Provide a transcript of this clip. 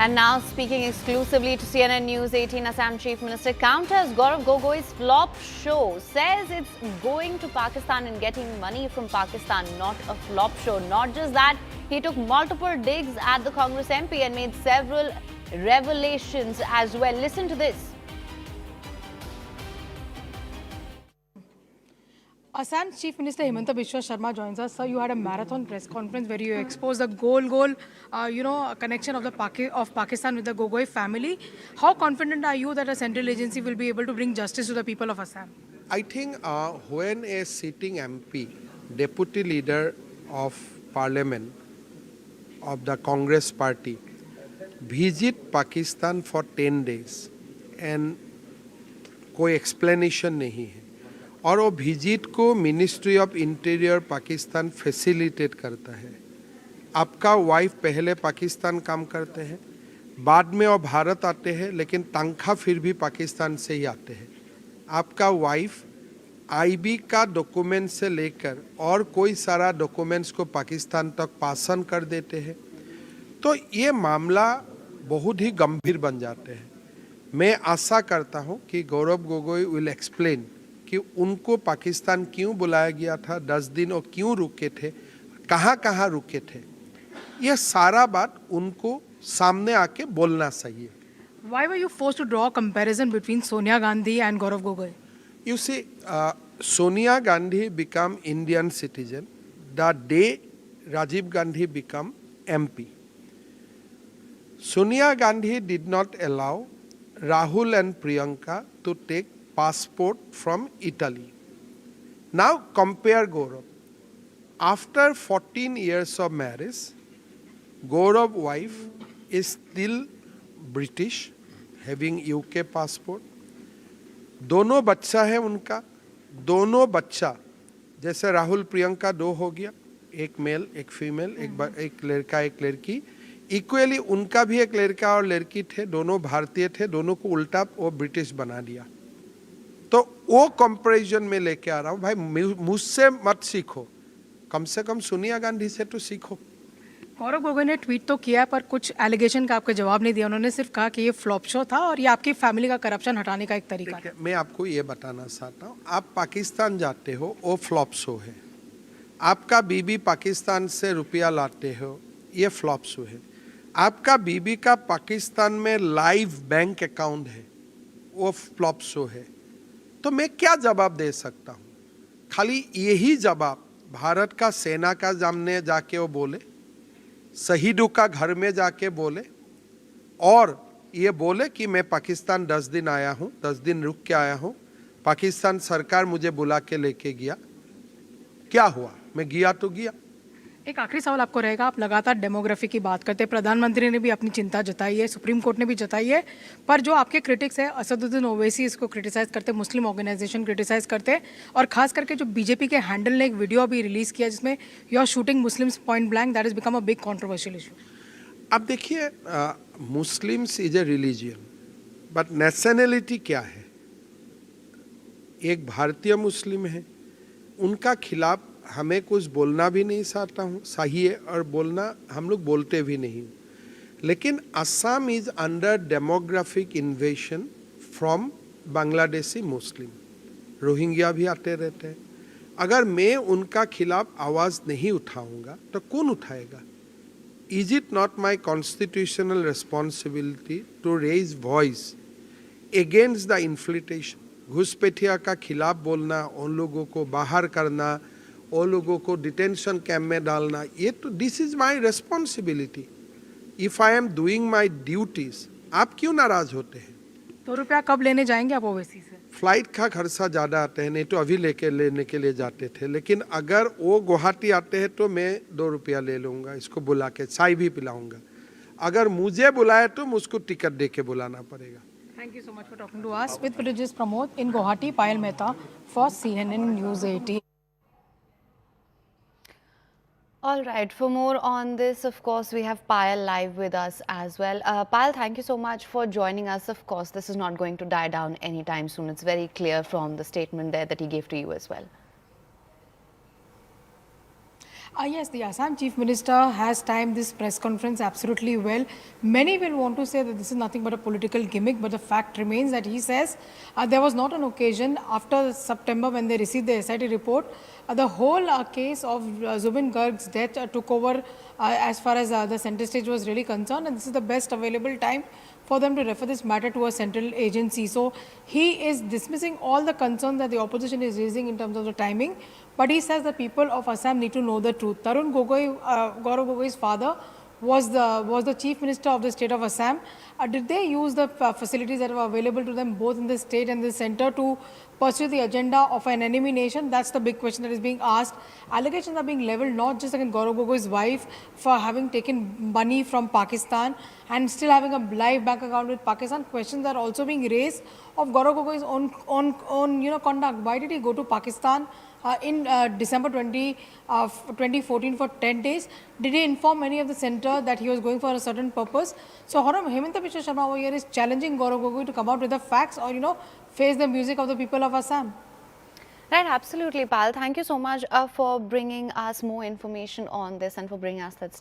And now speaking exclusively to CNN News 18, Assam Chief Minister counters Gaurav Gogoi's flop show, says it's going to Pakistan and getting money from Pakistan, not a flop show. Not just that, he took multiple digs at the Congress MP and made several revelations as well. Listen to this. Assam's Chief Minister Himanta Biswa Sharma joins us. Sir, you had a marathon press conference where you exposed the goal, connection of Pakistan with the Gogoi family. How confident are you that a central agency will be able to bring justice to the people of Assam? I think when a sitting MP, deputy leader of parliament of the Congress party, visit Pakistan for 10 days and कोई explanation नहीं है और वो visit को ministry of interior Pakistan facilitate करता है। आपका wife पहले पाकिस्तान काम करते हैं, बाद में वो भारत आते हैं, लेकिन तनख्वाह फिर भी पाकिस्तान से ही आते हैं। आपका वाइफ आईबी का डॉक्यूमेंट से लेकर और कोई सारा डॉक्यूमेंट्स को पाकिस्तान तक पासन कर देते हैं, तो ये मामला बहुत ही गंभीर बन जाते हैं। मैं आशा करता हूँ कि गौरव गोगोई विल एक्सप्लेन कि उनको पाकिस्तान क्यों बुलाया गया था, 10 दिन और क्यों रुके थे, कहाँ रुके थे, ये सारा बात उनको सामने आके बोलना चाहिए। Why were you forced to draw a comparison between Sonia Gandhi and Gaurav Gogoi? You see, Sonia Gandhi became Indian citizen the day Rajiv Gandhi became MP. Sonia Gandhi did not allow Rahul and Priyanka to take passport from Italy. Now compare Gaurav. After 14 years of marriage, Gaurav's wife is still British, having UK passport. दोनों बच्चा है उनका, दोनों बच्चा जैसे राहुल प्रियंका 2 हो गया, एक मेल एक फीमेल, एक लड़का एक लड़की, इक्वली उनका भी एक लड़का और लड़की थे, दोनों भारतीय थे, दोनों को उल्टा वो ब्रिटिश बना दिया। तो वो कंपैरिजन में लेके आ रहा हूँ। भाई मुझसे मत सीखो, कम से कम सोनिया गांधी से तो सीखो। गौरव गोगोई ने ट्वीट तो किया पर कुछ एलिगेशन का आपको जवाब नहीं दिया। उन्होंने सिर्फ कहा कि ये फ्लॉप शो था और ये आपकी फैमिली का करप्शन हटाने का एक तरीका है। मैं आपको ये बताना चाहता हूँ, आप पाकिस्तान जाते हो वो फ्लॉप शो है, आपका बीबी पाकिस्तान से रुपया लाते हो ये फ्लॉप शो है, आपका बीबी का पाकिस्तान में लाइव बैंक अकाउंट है वो फ्लॉप शो है। तो मैं क्या जवाब दे सकता हूँ? खाली यही जवाब भारत का सेना का सामने जाके वो बोले, शहीदों का घर में जाके बोले और ये बोले कि मैं पाकिस्तान 10 दिन आया हूँ, 10 दिन रुक के आया हूँ, पाकिस्तान सरकार मुझे बुला के लेके गया, क्या हुआ? मैं गया तो गया। एक आखिरी सवाल आपको रहेगा, आप लगातार डेमोग्राफी की बात करते हैं, प्रधानमंत्री ने भी अपनी चिंता जताई है, सुप्रीम कोर्ट ने भी जताई है, पर जो आपके क्रिटिक्स है असदुद्दीन ओवैसी इसको क्रिटिसाइज करते, मुस्लिम ऑर्गेनाइजेशन क्रिटिसाइज करते, और खास करके जो बीजेपी के हैंडल ने एक वीडियो अभी रिलीज किया जिसमें you are shooting Muslims point blank, that is become a big controversial issue. अब देखिए, Muslims is a religion, but nationality क्या है? एक भारतीय मुस्लिम है, उनका खिलाफ हमें कुछ बोलना भी नहीं चाहता हूँ, सही है, और बोलना हम लोग बोलते भी नहीं। लेकिन Assam is under demographic इन्वेशन from Bangladeshi Muslim, Rohingya भी आते रहते हैं। अगर मैं उनका खिलाफ आवाज़ नहीं उठाऊंगा तो कौन उठाएगा? Is it not my constitutional responsibility to raise voice against the infiltration? घुसपैठिया का खिलाफ बोलना, उन लोगों को बाहर करना, और लोगों को डिटेंशन कैंप में डालना, ये तो this is my responsibility. If I am doing my duties, आप क्यों नाराज होते हैं? ₹2 कब लेने जाएंगे आप ओवैसी से? फ्लाइट का खर्चा ज़्यादा आते हैं, नहीं तो अभी लेने के लिए जाते थे, लेकिन अगर वो गुवाहाटी आते हैं तो मैं ₹2 ले लूँगा, इसको बुला के चाय भी पिलाऊंगा। अगर मुझे बुलाए तो मुझको टिकट दे के बुलाना पड़ेगा। Thank you so much for talking to us. With Prodigious Pramod in Guwahati, Payal Mehta for CNN News 18. All right, for more on this, of course, we have Payal live with us as well. Payal, thank you so much for joining us. Of course, this is not going to die down anytime soon. It's very clear from the statement there that he gave to you as well. Yes, the Assam Chief Minister has timed this press conference absolutely well. Many will want to say that this is nothing but a political gimmick, but the fact remains that he says there was not an occasion after September when they received the SIT report. The whole case of Zubin Garg's death took over as far as the center stage was really concerned, and this is the best available time for them to refer this matter to a central agency. So he is dismissing all the concerns that the opposition is raising in terms of the timing, but he says the people of Assam need to know the truth. Tarun Gogoi, Gaurav Gogoi's father, was the chief minister of the state of Assam. Did they use the facilities that were available to them both in the state and the center to pursue the agenda of an enemy nation? That's the big question that is being asked. Allegations are being leveled not just against Gaurav Gogoi's wife for having taken money from Pakistan and still having a live bank account with Pakistan. Questions are also being raised of Gaurav Gogoi's own conduct. Why did he go to Pakistan in December 2014 for 10 days? Did he inform any of the center that he was going for a certain purpose? So Hemanta Biswa Sharma over here is challenging Gaurav Gogoi to come out with the facts or face the music of the people of Assam. Right, absolutely, Pal. Thank you so much for bringing us more information on this and for bringing us that